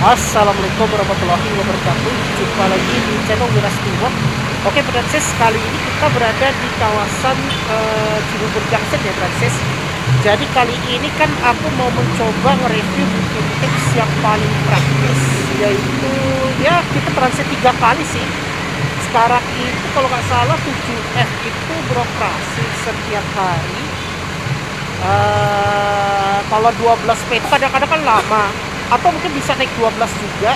Assalamualaikum warahmatullahi wabarakatuh. Jumpa lagi di channel Miras Timur. Oke Francis, kali ini kita berada di kawasan Cibubur Junction ya Francis. Jadi kali ini kan aku mau mencoba nge-review bikin tips yang paling praktis, yaitu ya kita transit 3 kali sih. Sekarang itu kalau nggak salah 7F itu beroperasi setiap hari. Kalau 12 peta kadang-kadang kan lama, atau mungkin bisa naik 12 juga.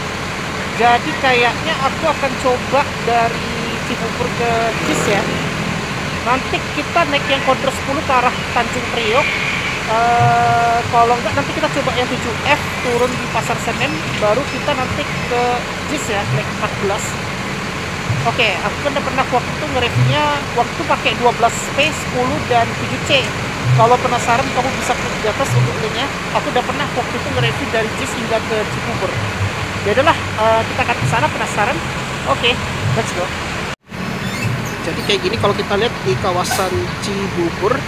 Jadi kayaknya aku akan coba dari Cibubur ke JIS ya. Nanti kita naik yang kontra 10 ke arah Tanjung Priok. Kalau enggak nanti kita coba yang 7F turun di Pasar Senen, baru kita nanti ke JIS ya, naik 14. Oke, aku kan udah pernah waktu nge-reviewnya waktu pakai 12P, 10 dan 7C. Kalau penasaran kamu bisa klik di atas untuk linknya. Aku udah pernah waktu itu nge-review dari JIS hingga ke Cibubur. Ya udahlah, kita akan ke sana. Penasaran? Oke, let's go. Jadi kayak gini kalau kita lihat di kawasan Cibubur,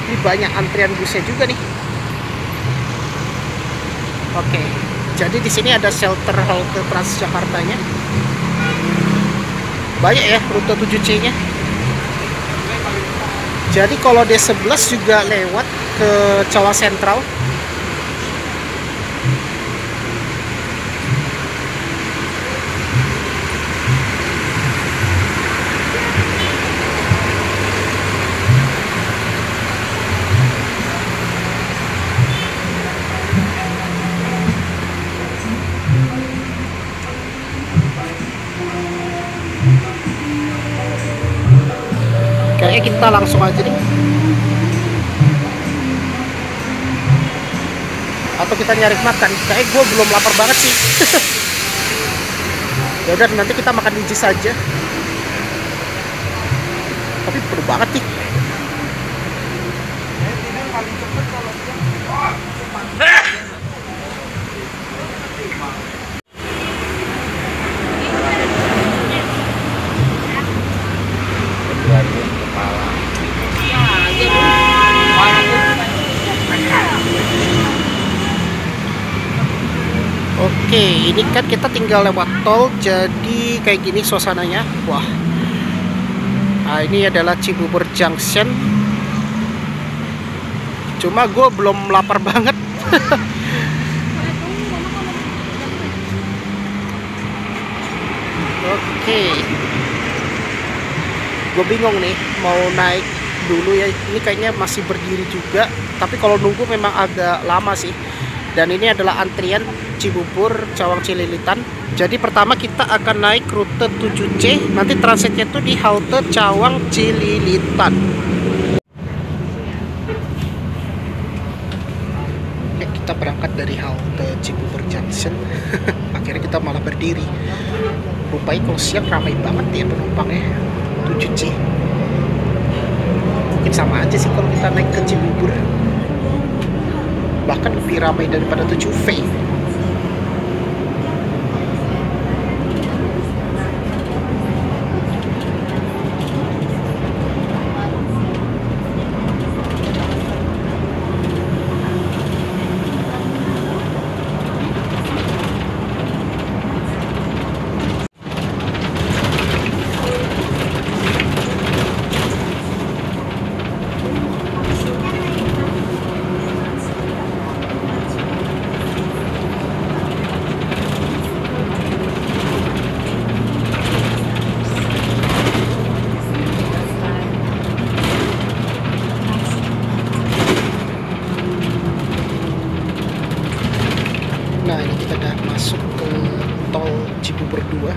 ini banyak antrian busnya juga nih. Oke, jadi di sini ada shelter halte Transjakartanya. Banyak ya rute 7C-nya. Jadi kalau D11 juga lewat ke Cawang Sentral. Kayaknya kita langsung aja nih. Atau kita nyari makan. Kayaknya gue belum lapar banget sih. Ya udah nanti kita makan di JIS saja. Tapi perlu banget nih. Oke, ini kan kita tinggal lewat tol, jadi kayak gini suasananya. Wah, nah ini adalah Cibubur Junction. Cuma gue belum lapar banget. Oke, gue bingung nih mau naik dulu ya. Ini kayaknya masih berdiri juga, tapi kalau nunggu memang agak lama sih. Dan ini adalah antrian Cibubur Cawang Cililitan. Jadi pertama kita akan naik rute 7C, nanti transitnya tuh di halte Cawang Cililitan. Kita berangkat dari halte Cibubur Junction. Akhirnya kita malah berdiri. Rupanya kalau siang ramai banget ya penumpangnya 7C. Mungkin sama aja sih kalau kita naik ke Cibubur, bahkan lebih ramai daripada 7V. Nah ini kita udah masuk ke tol Cibubur 2.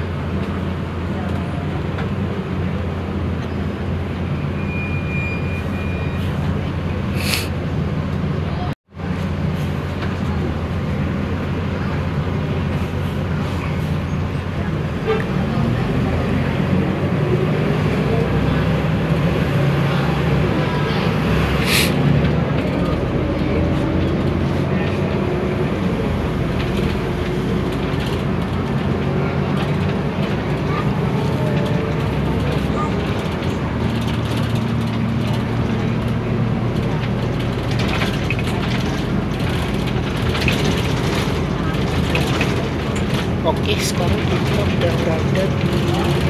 Oke, sekarang kita udah berada di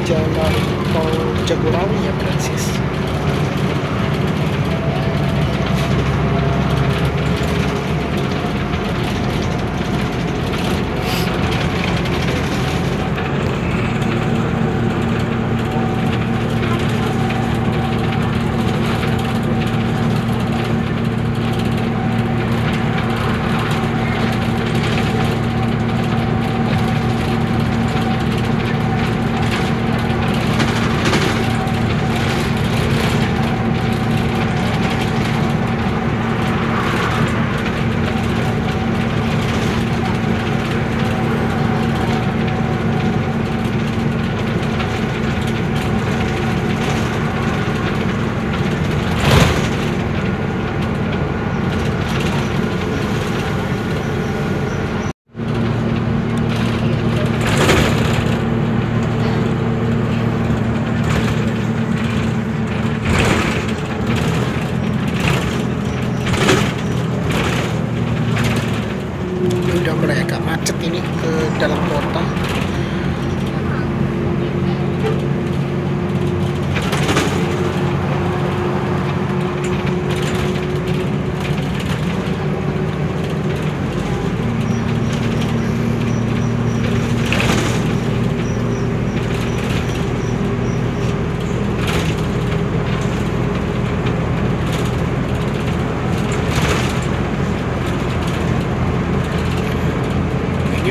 jalan tol Jagorawi ya, Francis. Udah mulai agak macet ini ke dalam kota.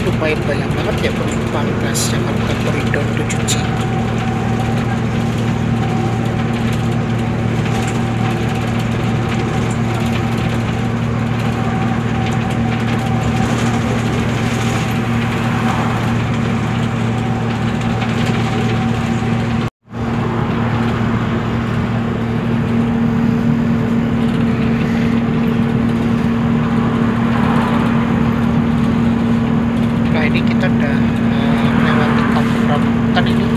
Lumayan banyak banget ya penumpang Transjakarta Koridor 7C. Ini kita udah melewati kampung rambutan ini.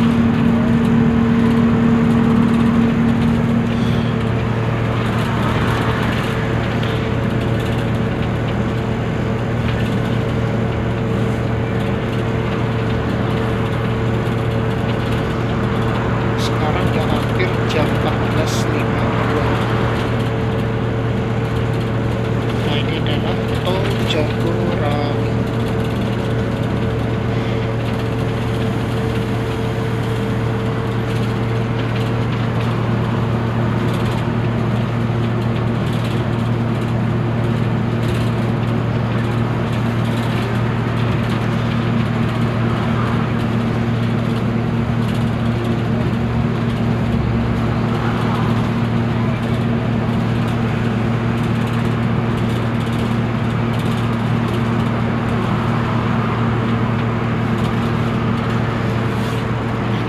Sekarang udah hampir jam 14.52. Nah, ini adalah tol Jagorawi.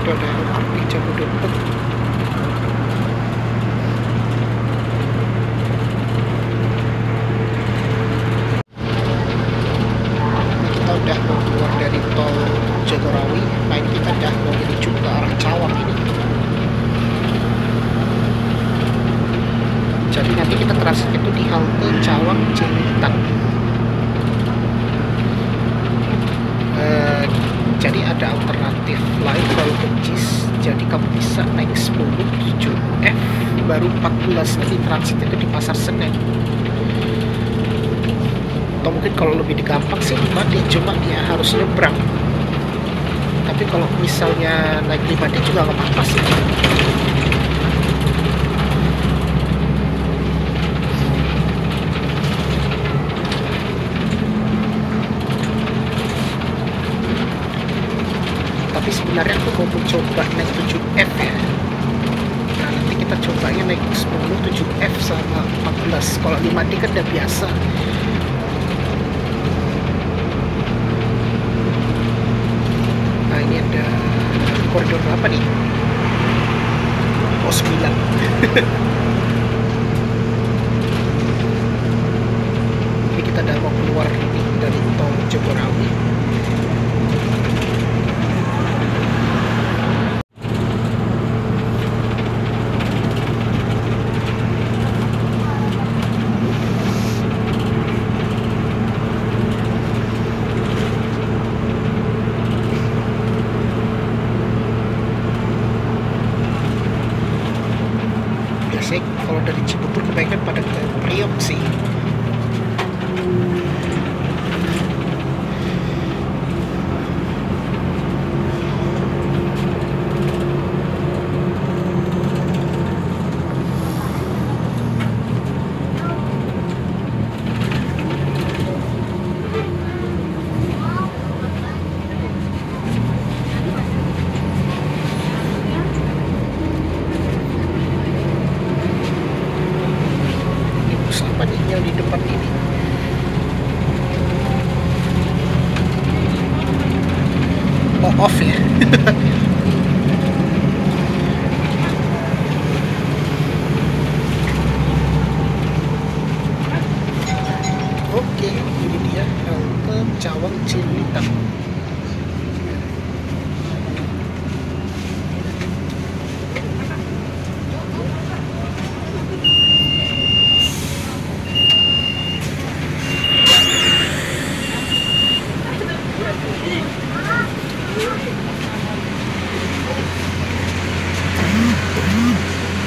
Itu ada LRT Jabodebek. Kita udah mau keluar dari tol Jagorawi. Nah, ini kita udah mau menuju ke arah Cawang ini. Jadi nanti kita transit itu di halte Cawang Cililitan. Jadi ada alternatif lain kalau ke JIS. Jadi kamu bisa naik 10 7F baru 14 nanti transit itu di Pasar Senen. Atau mungkin kalau lebih gampang sih 5D, cuma dia harus nyebrang. Tapi kalau misalnya naik 5D juga nggak apa-apa sih. Tapi sebenarnya aku mau coba naik 7F ya. Nah, nanti kita cobanya naik 10 7F sama 14. Kalau 5D kan udah biasa. Nah, ini ada koridor berapa nih? Oh, 9. Ini kita udah mau keluar ini dari tol Jagorawi. off ya. Oke, ini dia halte Cawang Cililitan.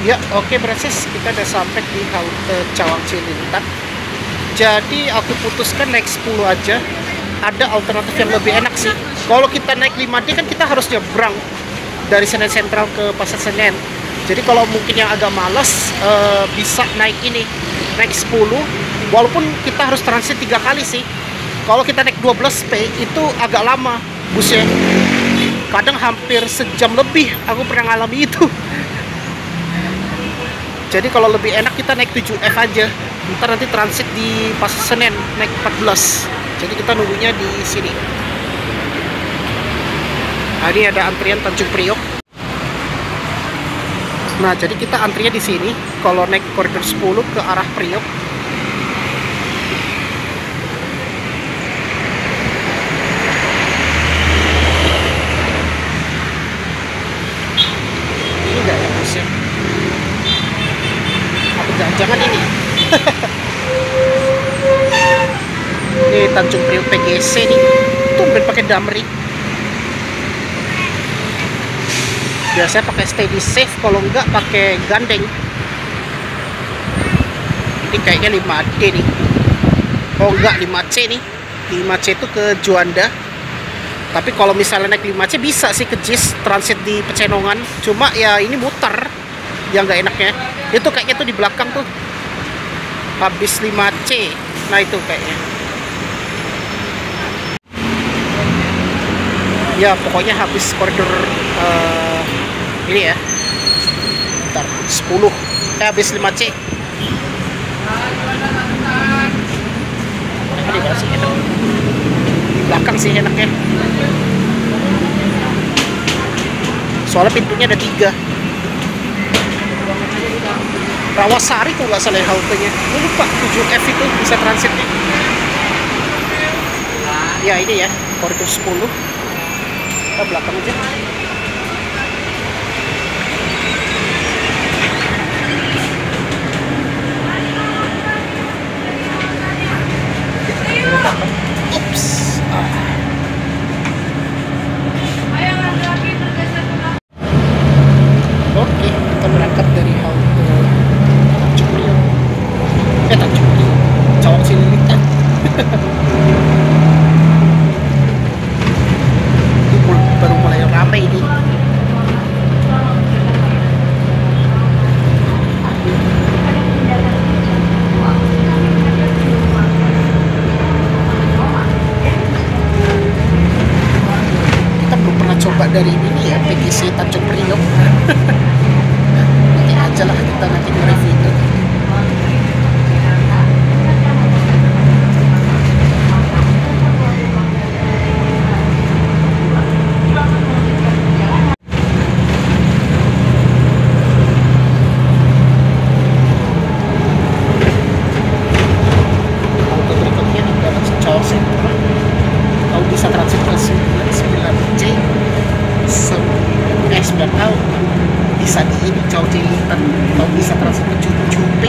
Ya, oke Brasis, kita udah sampai di halte Cawang Cililitan. Jadi aku putuskan naik 10 aja. Ada alternatif yang lebih enak sih. Kalau kita naik 5D kan kita harus nyebrang dari Senen Sentral ke Pasar Senen. Jadi kalau mungkin yang agak malas bisa naik ini, naik 10. Walaupun kita harus transit 3 kali sih. Kalau kita naik 12P itu agak lama busnya. Kadang hampir sejam lebih, aku pernah ngalami itu. Jadi kalau lebih enak kita naik 7F aja. Ntar nanti transit di Pasar Senen naik 14. Jadi kita nunggunya di sini. Nah, ini ada antrian Tanjung Priok. Nah, jadi kita antrinya di sini. Kalau naik koridor 10 ke arah Priok. Ini enggak ya busnya? Jangan ini. Ini Tanjung Priok PGC nih. Tumben pakai Damri. Biasanya pakai steady safe, kalau enggak pakai gandeng. Ini kayaknya 5D nih. Oh enggak, 5C nih. 5C itu ke Juanda. Tapi kalau misalnya naik 5C bisa sih ke JIS, transit di Pecenongan. Cuma ya ini muter. Yang nggak enaknya itu kayaknya tuh di belakang tuh habis 5C. Nah itu kayaknya ya, pokoknya habis koridor ini ya, ntar 10 habis 5C. Ini sih enak di belakang sih enaknya, soalnya pintunya ada 3. Rawasari tuh nggak salah haltenya. Gue lupa 7F itu bisa transitnya. Ya ini ya koridor 10. Kita belakang aja. Ups. Oke, kita berangkat dari halte Tanjung Priok, Cawang Cililitan. Ini baru mulai ramai ini. Kita belum pernah coba dari ini ya, PGC Tanjung Priok. Nanti aja lah kita nanti nge-review itu. Bisa di ini Cawang Cililitan, kalau bisa transit ke Cupe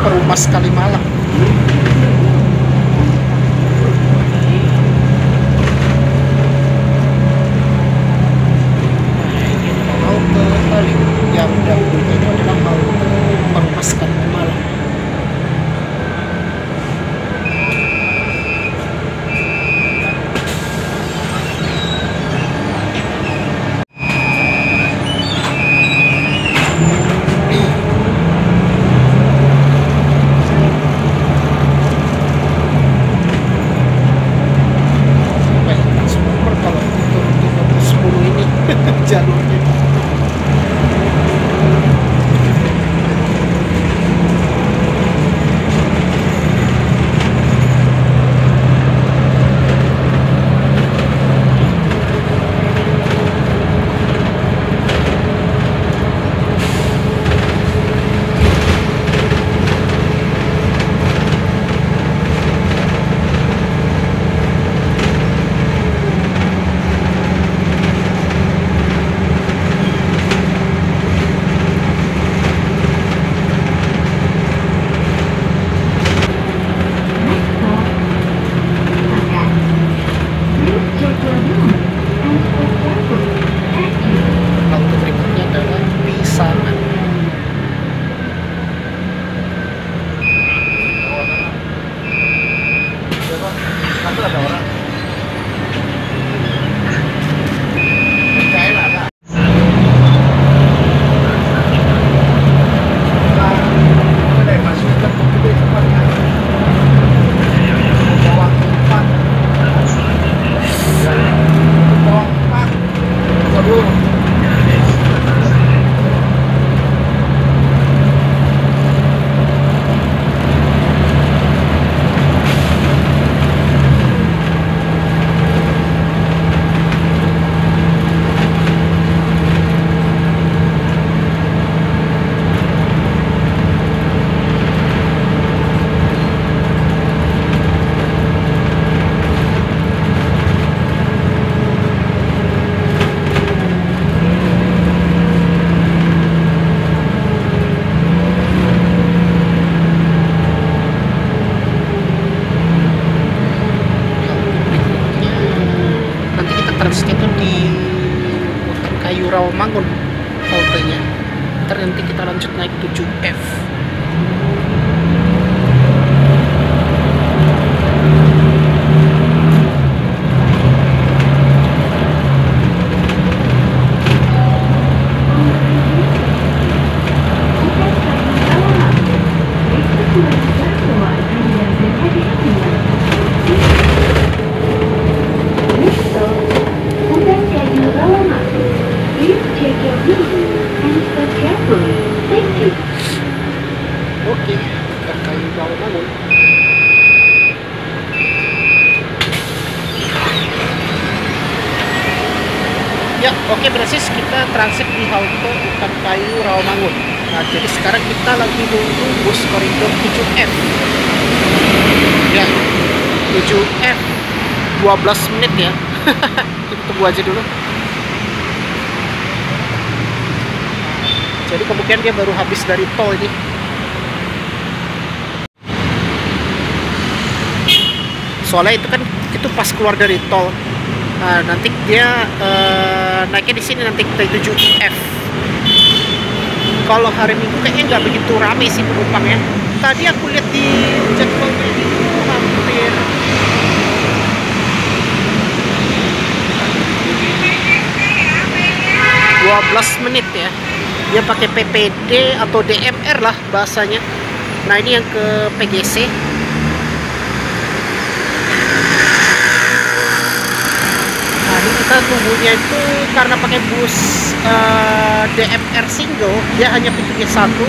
Perumas Kalimalang. Nah, ini adalah halte Halim. Yang dahulu itu adalah halte Perumas Kalimalang. Jalurnya. Halte berikutnya adalah Pisangan. Ada orang. Transitnya tuh di Kayu Rawamangun haltenya. Ntar nanti kita lanjut naik 7F. Oke, ke Kayu Rawamangun. Ya, oke, berarti kita transit di halte Utan Kayu Rawamangun. Nah, jadi sekarang kita lagi nunggu bus koridor 7F. Ya, 7F 12 menit ya. Kita tunggu aja dulu. Jadi kemungkinan dia baru habis dari tol ini. Soalnya itu kan itu pas keluar dari tol. Nah, nanti dia naiknya di sini nanti kita 7F. Kalau hari Minggu kayaknya nggak begitu rame sih penumpangnya. Tadi aku lihat di jadwalnya itu hampir 12 menit ya. Dia pakai PPD atau DMR lah bahasanya. Nah, ini yang ke PGC. Nah, ini kita tunggunya itu karena pakai bus DMR single, dia hanya pintunya satu.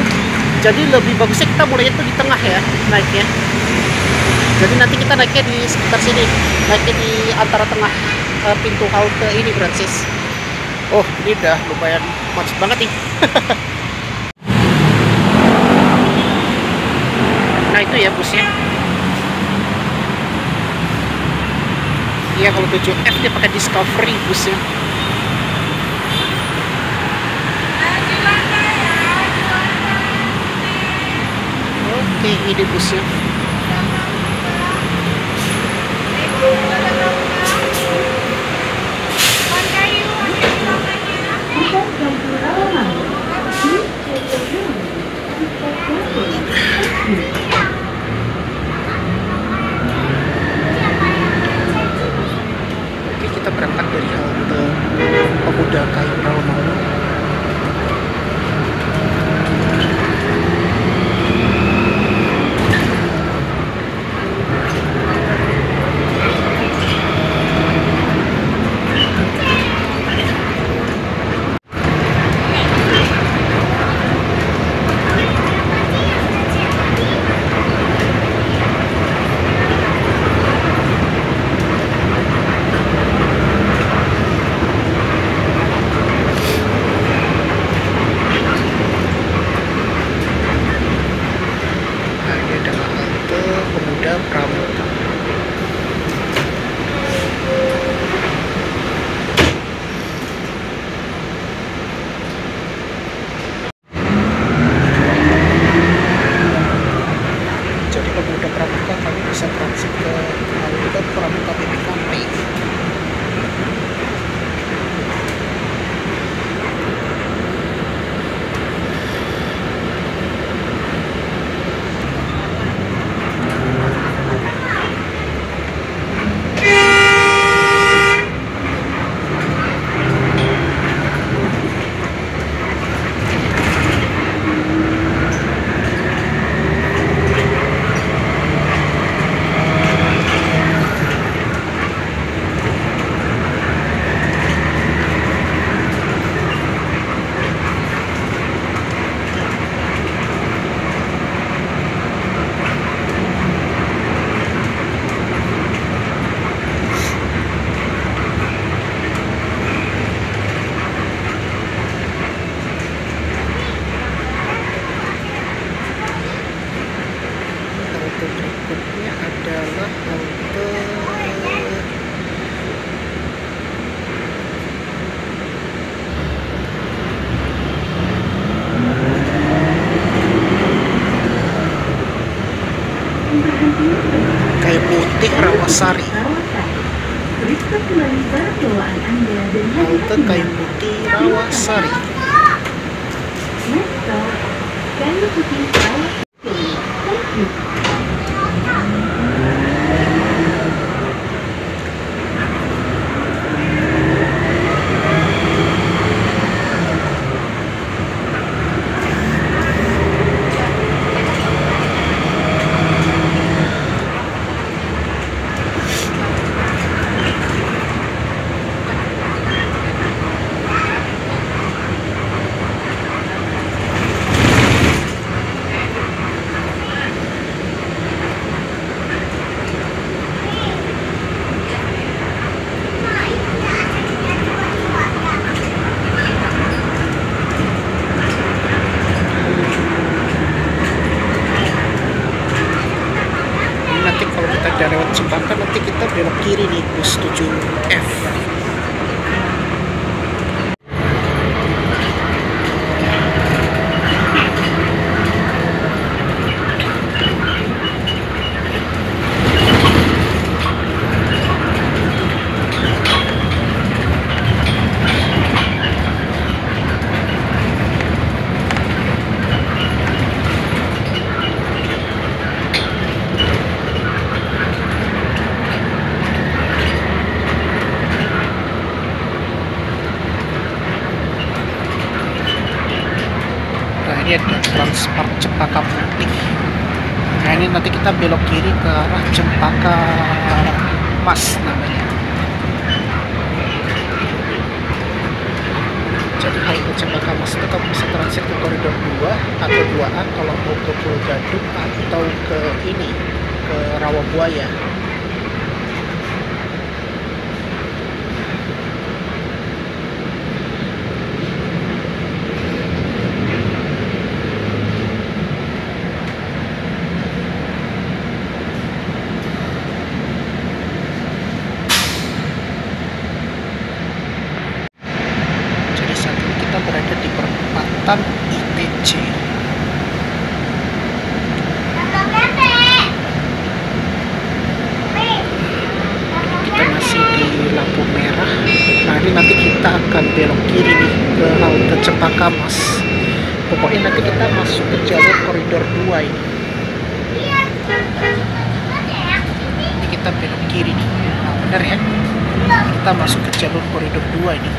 Jadi lebih bagusnya kita mulainya tuh di tengah ya naiknya. Jadi nanti kita naiknya di sekitar sini, naiknya di antara tengah pintu halte ini, Francis. Oh, ini udah lumayan macet banget nih. Nah, itu ya busnya. Iya, kalau 7F dia pakai Discovery busnya. Oke. ini busnya. Oke, kita berangkat dari halte Pemuda Kayu Rawamangun. Pramuka. Jadi Pemuda Pramuka kami bisa transit ke halte Pramuka BPKP. Halte berikutnya adalah halte Kayu Putih Rawasari. Halte Kayu Putih Rawasari. Kayu Putih Rawasari. Udah lewat Cempaka, nanti kita belok kiri nih bus 7F. Ini ada Transmart Cempaka Putih. Nah ini nanti kita belok kiri ke arah Cempaka Mas namanya. Jadi halte Cempaka Mas itu kamu bisa transit ke koridor 2 atau 2A kalau mau ke Pulau Gadung atau ke ini, ke Rawabuaya. Berada di perempatan ITC. pokoknya nanti kita masuk ke jalur koridor 2 ini. Ini kita belok kiri nih. Nah, benar ya, kita masuk ke jalur koridor 2 ini.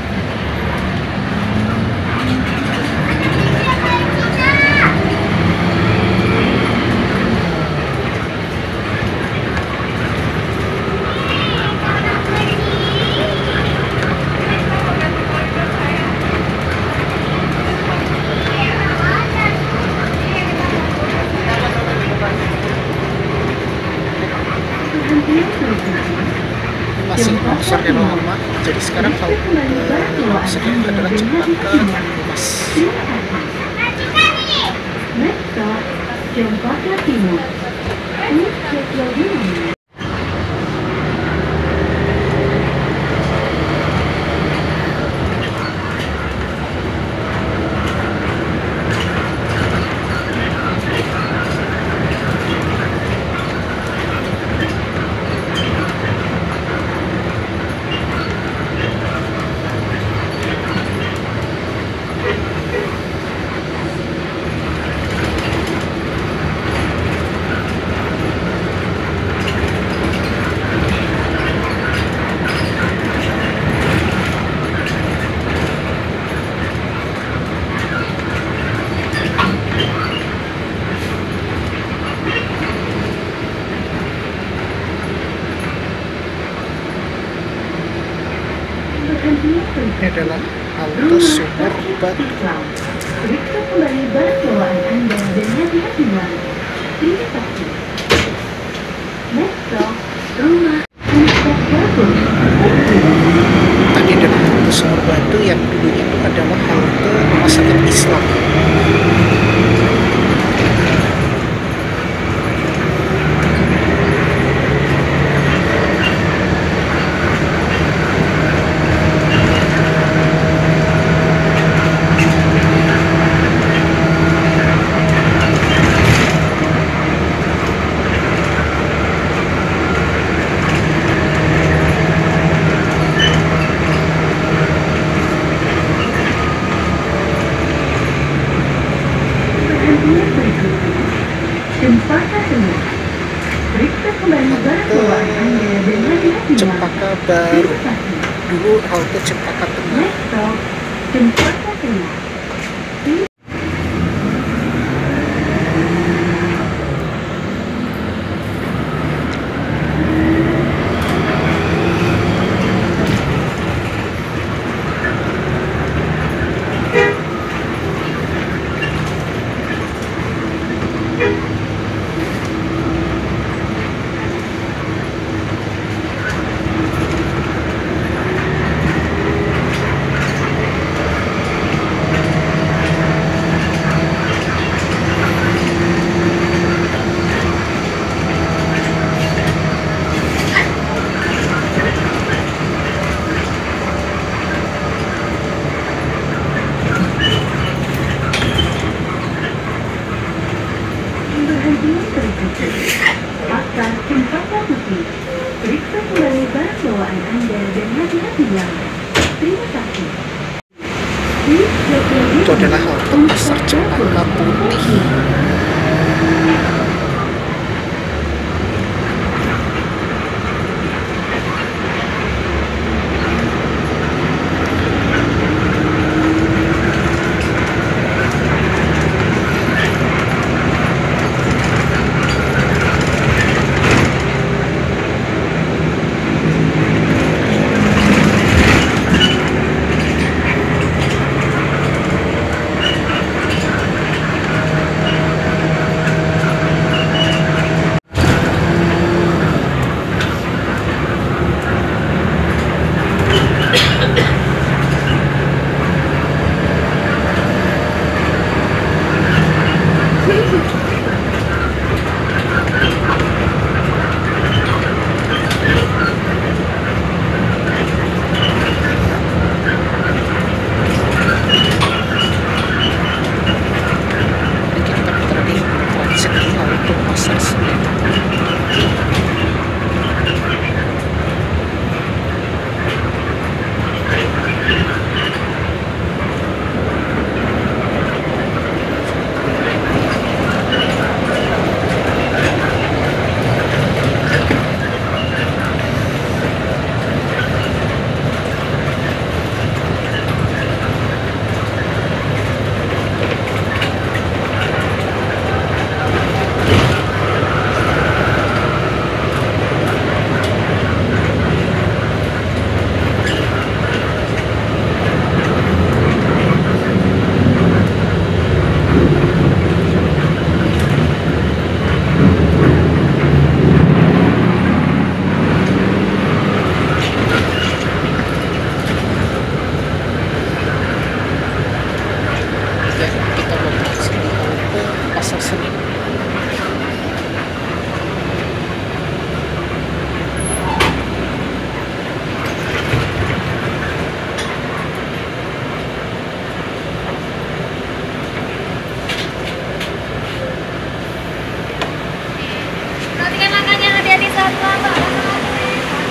Masih longsor yang lama, jadi sekarang halte sekarang adalah Cempaka Mas. Next stop, Cempaka Timur. Please check your room. Ini adalah halte Sumur Batu. Periksa kembali barang bawaan Anda dan hati-hati melawan. Terima kasih. Next stop, Rumah Sakit Batu. Tadi adalah halte Sumur Batu yang dulunya itu adalah halte Rumah Sakit Islam. Cempaka Timur. Periksa kembali barang bawaan Anda dan hati-hati melawan. Cempaka Baru. Terima kasih. Dulu halte Cempaka Tengah. Next stop, Cempaka Timur.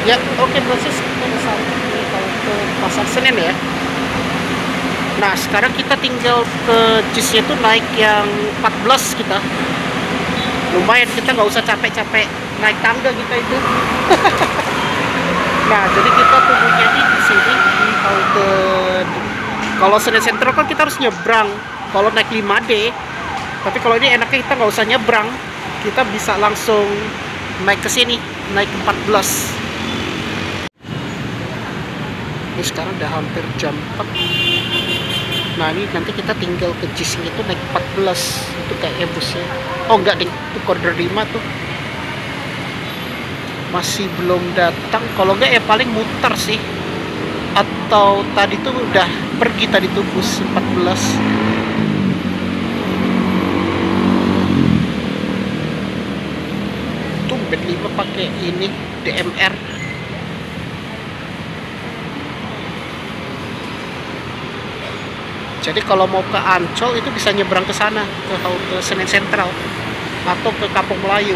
Ya, oke, proses kita udah sampai di halte Pasar Senen ya. Nah, sekarang kita tinggal ke JIS-nya itu naik yang 14 kita. Lumayan, kita nggak usah capek-capek naik tangga kita itu. Nah, jadi kita tunggunya di sini di halte. Kalau Senen Sentral kan kita harus nyebrang kalau naik 5D. Tapi kalau ini enaknya kita nggak usah nyebrang, kita bisa langsung naik ke sini, naik ke 14. Ini sekarang udah hampir jam 4. Nah, ini nanti kita tinggal ke JIS itu naik 14. Itu kayak busnya. Oh enggak ding, itu koridor 5 tuh. Masih belum datang. Kalau enggak ya paling muter sih. Atau tadi tuh udah pergi tadi tuh bus 14. Tumben 5 pakai ini DMR. Jadi kalau mau ke Ancol itu bisa nyebrang ke sana, ke halte Senen Sentral atau ke Kampung Melayu.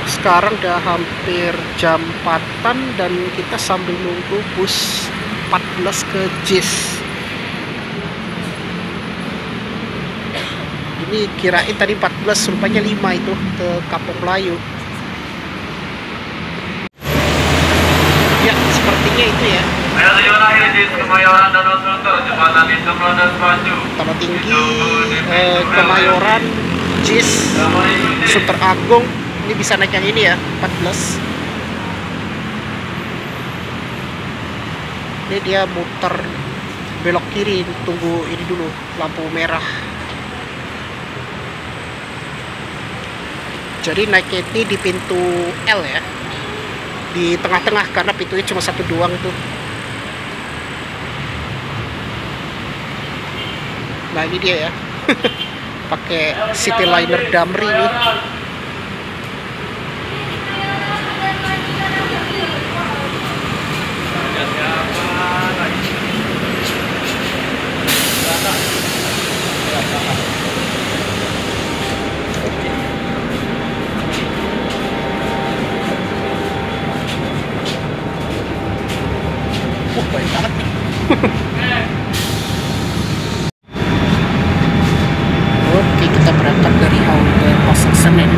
Sekarang udah hampir jam 4-an dan kita sambil nunggu bus 14 ke JIS. Ini kirain tadi 14, rupanya 5 itu ke Kampung Melayu. Ya, sepertinya itu ya. Taman Tinggi, Kemayoran, JIS, Sunter Agung. Ini bisa naik yang ini ya, 14. Ini dia muter belok kiri, tunggu ini dulu lampu merah. Jadi naiknya ini di pintu L ya, di tengah-tengah karena pintunya cuma satu doang tuh. Nah ini dia ya. Pakai Cityliner Damri nih. Baik banget nih. Oke, kita berangkat dari halte Pasar Senen.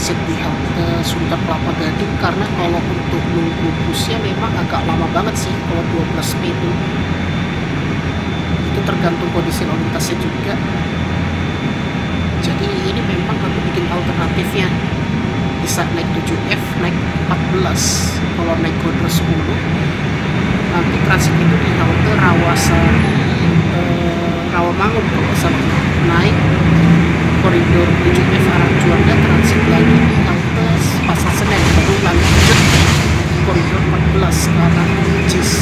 transit di halte Sunter Kelapa Gading, karena kalau untuk nunggu busnya memang agak lama banget sih kalau 12 itu tergantung kondisi lalu lintasnya juga. Jadi ini memang aku bikin alternatifnya, bisa naik 7F, naik 14. Kalau naik koridor 10 Nanti transit itu di halte Rawamangun kalau nggak salah, naik koridor 7F arah Juanda, transit lagi di halte Pasar Senen, baru lanjut koridor 14 ke arah Cis.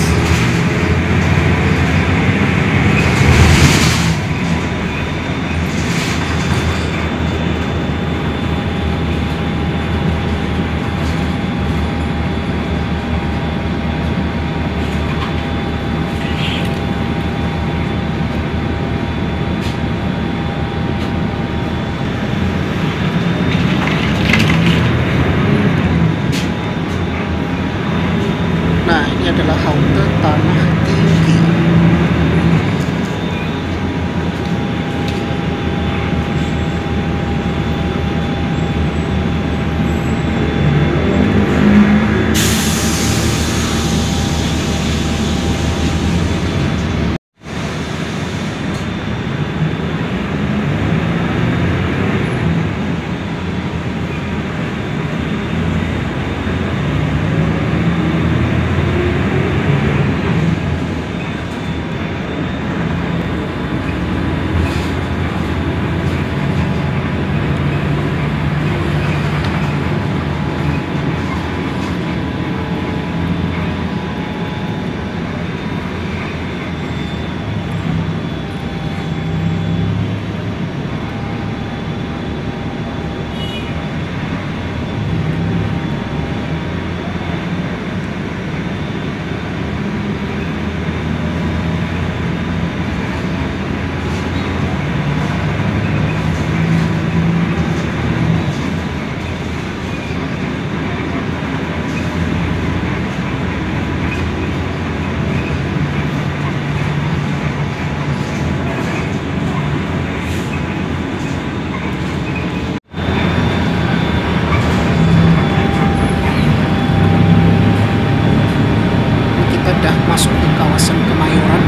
Nah, ini adalah halte Tanah Tinggi. Udah masuk ke kawasan Kemayoran.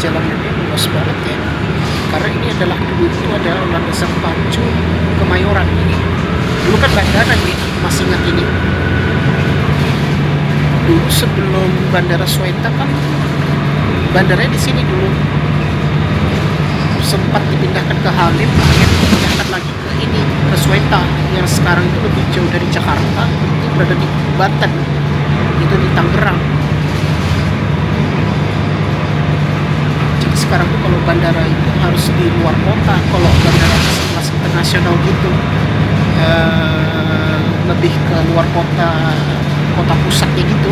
Jalanannya luas banget ya, karena ini adalah dulu itu adalah landasan pacu Kemayoran ini. Dulu kan bandara ini, masih ingat ini. Dulu sebelum Bandara Soekarno kan bandaranya di sini dulu. Sempat dipindahkan ke Halim, akhirnya dipindahkan lagi ke ini, ke Soekarno yang sekarang itu lebih jauh dari Jakarta, itu berada di Banten, itu di Tangerang. Sekarang tuh kalau bandara itu harus di luar kota, kalau bandara kelas internasional gitu lebih ke luar kota kota pusatnya gitu.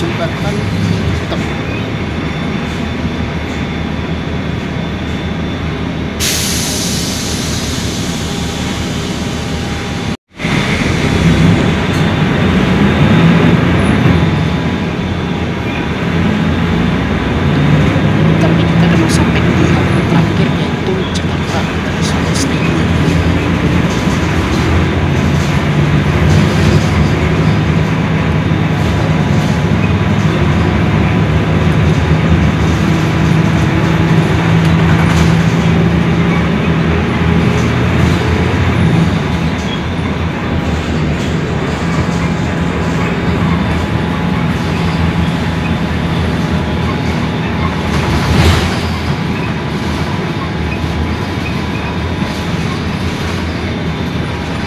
jembatan hitam. Tapi kita udah mau sampai di halte terakhir, yaitu Jakarta International Stadium.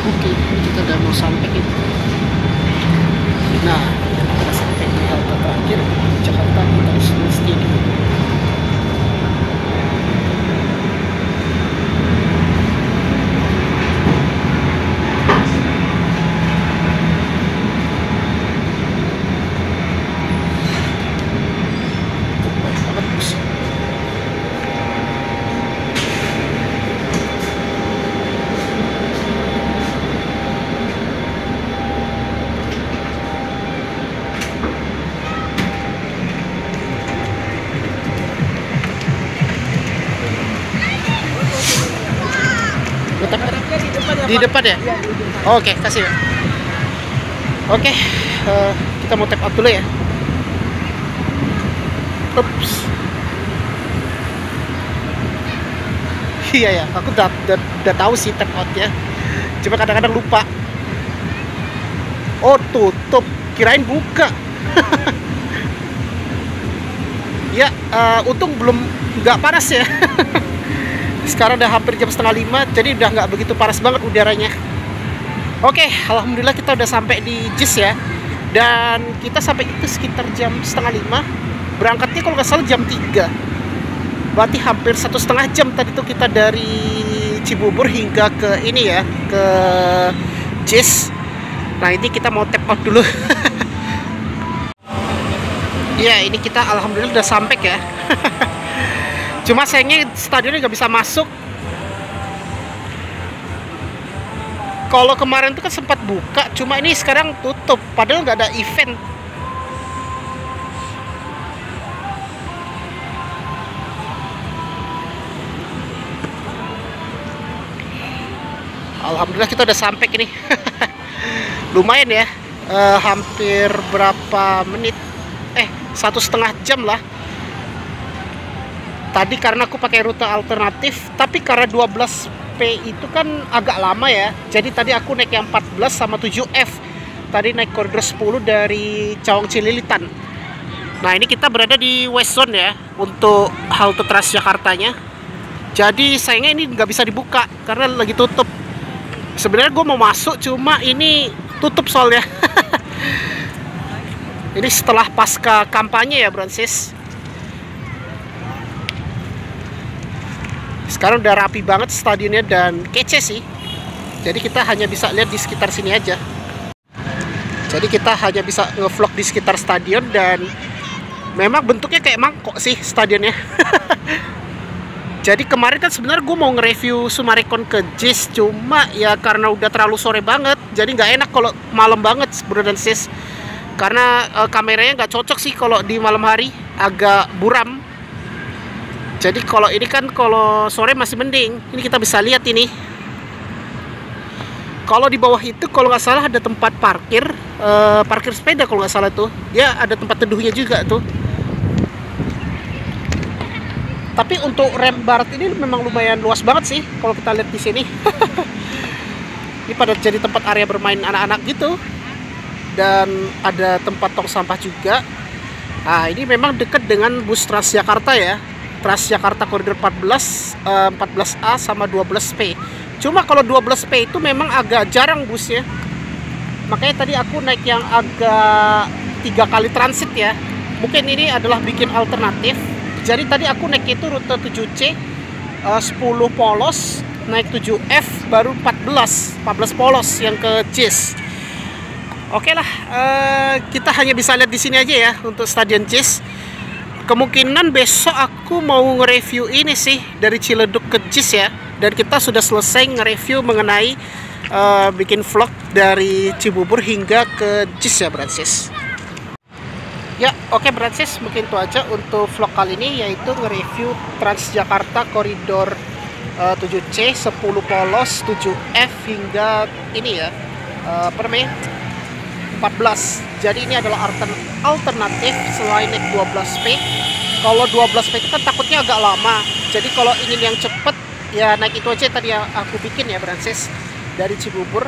Oke, kita udah mau sampai gitu. Nah, kita udah sampai di halte terakhir Jakarta International Stadium. Baik banget, bos. Di depan ya? Oke, kasih. Oke, kita mau tap out dulu ya. Ups. Iya ya, aku udah tahu sih tap outnya. Cuma kadang-kadang lupa. Oh, tutup, kirain buka. Ya, untung nggak panas ya. Sekarang udah hampir jam 4:30, jadi udah nggak begitu panas banget udaranya. Oke, alhamdulillah kita udah sampai di JIS ya. Dan kita sampai itu sekitar jam 4:30. Berangkatnya kalau nggak salah jam 3. Berarti hampir 1,5 jam tadi tuh kita dari Cibubur hingga ke ini ya, ke JIS. Nah, ini kita mau tap out dulu. Ya, ini kita alhamdulillah udah sampai ya. Cuma sayangnya stadionnya nggak bisa masuk. Kalau kemarin tuh kan sempat buka, cuma ini sekarang tutup. Padahal nggak ada event. Alhamdulillah kita udah sampai ini. Lumayan ya, hampir berapa menit? 1,5 jam lah. Tadi karena aku pakai rute alternatif, tapi karena 12P itu kan agak lama ya. Jadi tadi aku naik yang 14 sama 7F. Tadi naik koridor 10 dari Cawang Cililitan. Nah, ini kita berada di West Zone ya, untuk halte Transjakartanya. Jadi sayangnya ini nggak bisa dibuka karena lagi tutup. Sebenarnya gue mau masuk, cuma ini tutup soalnya. Ini setelah pasca kampanye ya, Francis. Sekarang udah rapi banget stadionnya dan kece sih. Jadi kita hanya bisa lihat di sekitar sini aja. Jadi kita hanya bisa nge-vlog di sekitar stadion dan memang bentuknya kayak mangkok sih stadionnya. Jadi kemarin kan sebenarnya gue mau nge-review Summarecon ke JIS, cuma ya karena udah terlalu sore banget, jadi nggak enak kalau malam banget, bro dan sis. Karena kameranya nggak cocok sih kalau di malam hari, agak buram. Jadi kalau ini kan kalau sore masih mending. Ini kita bisa lihat ini. Kalau di bawah itu kalau nggak salah ada tempat parkir, parkir sepeda kalau nggak salah tuh. Ya ada tempat teduhnya juga tuh. Tapi untuk rem barat ini memang lumayan luas banget sih kalau kita lihat di sini. Ini pada jadi tempat area bermain anak-anak gitu. Dan ada tempat tong sampah juga. Nah, ini memang dekat dengan bus Transjakarta ya. Transjakarta koridor 14, 14A sama 12P. Cuma kalau 12P itu memang agak jarang busnya. Makanya tadi aku naik yang agak 3 kali transit ya. Mungkin ini adalah bikin alternatif. Jadi tadi aku naik itu rute 7C, 10 polos, naik 7F, baru 14 polos yang ke JIS. Oke lah, kita hanya bisa lihat di sini aja ya untuk stadion JIS. Kemungkinan besok aku mau nge-review ini sih dari Ciledug ke JIS ya. Dan kita sudah selesai nge-review mengenai bikin vlog dari Cibubur hingga ke JIS ya, Francis. Ya, oke Francis, mungkin itu aja untuk vlog kali ini, yaitu nge-review Transjakarta koridor 7C, 10 polos, 7F hingga ini ya, 14. Jadi ini adalah alternatif selain naik 12P. Kalau 12P itu kan takutnya agak lama. Jadi kalau ingin yang cepet ya naik itu aja tadi yang aku bikin ya, Francis, dari Cibubur.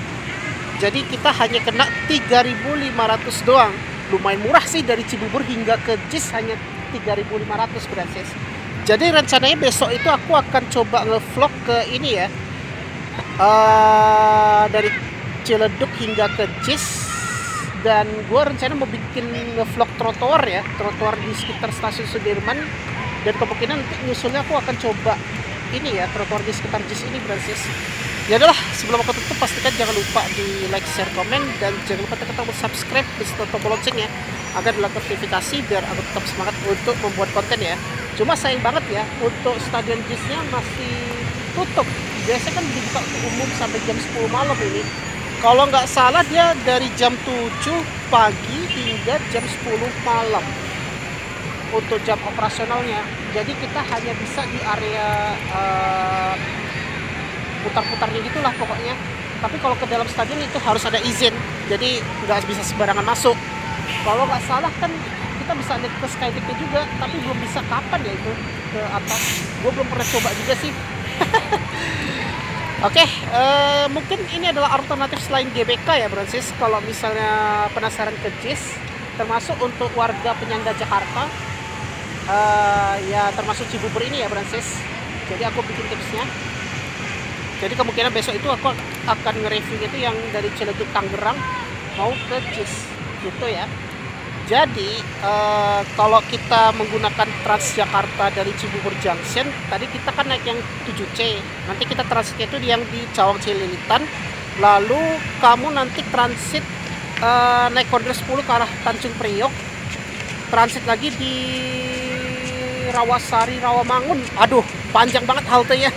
Jadi kita hanya kena 3.500 doang. Lumayan murah sih, dari Cibubur hingga ke JIS hanya 3.500, Francis. Jadi rencananya besok itu aku akan coba nge-vlog ke ini ya, dari Ciledug hingga ke JIS. Dan gue rencana mau bikin nge-vlog trotoar ya, trotoar di sekitar stasiun Sudirman. Dan kemungkinan nanti nyusulnya aku akan coba ini ya, trotoar di sekitar JIS ini, Francis. Ya adalah, sebelum aku tutup pastikan jangan lupa di like, share, komen, dan jangan lupa tekan tombol subscribe beserta tombol lonceng ya, agar dapat notifikasi biar aku tetap semangat untuk membuat konten ya. Cuma sayang banget ya, untuk stadion JIS-nya masih tutup. Biasanya kan dibuka untuk umum sampai jam 10 malam ini. Kalau nggak salah dia dari jam 7 pagi hingga jam 10 malam untuk jam operasionalnya. Jadi kita hanya bisa di area putar-putarnya gitulah pokoknya. Tapi kalau ke dalam stadion itu harus ada izin, jadi nggak bisa sembarangan masuk. Kalau nggak salah kan kita bisa naik ke Skydeck juga, tapi belum bisa kapan ya itu ke atas. Gue belum pernah coba juga sih. Oke, mungkin ini adalah alternatif selain GBK ya Francis. Kalau misalnya penasaran ke JIS, termasuk untuk warga penyangga Jakarta, ya termasuk Cibubur ini ya Francis. Jadi aku bikin tipsnya. Jadi kemungkinan besok itu aku akan nge-review itu yang dari Ciledug Tangerang mau ke JIS gitu ya. Jadi kalau kita menggunakan Transjakarta dari Cibubur Junction, tadi kita kan naik yang 7C. Nanti kita transitnya itu yang di Cawang Cililitan. Lalu kamu nanti transit naik koridor 10 ke arah Tanjung Priok. Transit lagi di Rawasari, Rawamangun. Aduh, panjang banget haltenya.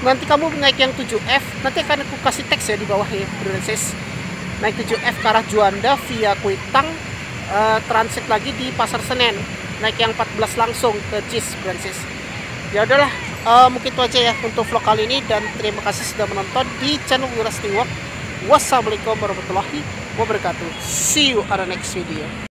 Nanti kamu naik yang 7F. Nanti akan aku kasih teks ya di bawah ya, Francis. Naik 7F ke arah Juanda via Kuitang. Transit lagi di Pasar Senen, naik yang 14 langsung ke JIS Francis. Ya udahlah, mungkin itu aja ya untuk vlog kali ini, dan terima kasih sudah menonton di channel Wirasti Walk. Wassalamualaikum warahmatullahi wabarakatuh. See you on the next video.